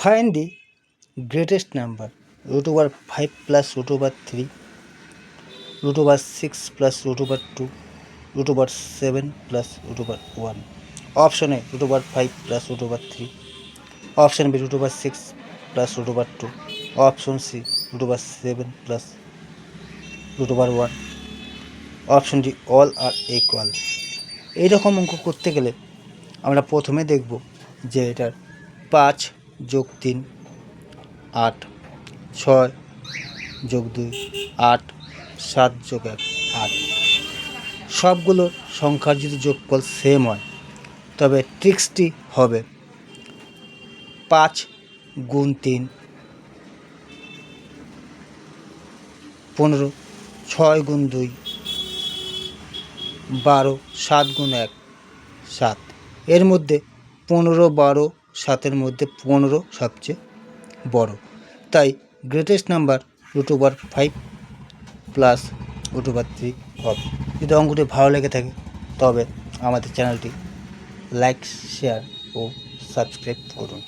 Find the greatest number. Root over 5 plus root over 3, root over 6 plus root over 2, root over 7 plus root over 1. Option A, root over 5 plus root over 3. Option B, root over 6 plus root over 2. Option C, root over 7 plus root over 1. Option D, all are equal. এইরকম অঙ্ক করতে গেলে আমরা প্রথমে দেখব যে এটার 5 যোগ 3 8, 6 যোগ 2 8, 7 যোগ 1 8। সবগুলো সংখ্যার যদি যোগফল সেম হয় তবে ট্রিক্সটি হবে 5 গুণ 3 15, 6 গুণ 2 12, 7 গুণ 1 7। এর মধ্যে 15, 12, 7-এর মধ্যে 15 সবচেয়ে বড়, তাই greatest number root over 5 plus root over 3 হবে। যদি অঙ্কটি ভালো লেগে থাকে তবে আমাদের চ্যানেলটি লাইক, শেয়ার ও সাবস্ক্রাইব করুন।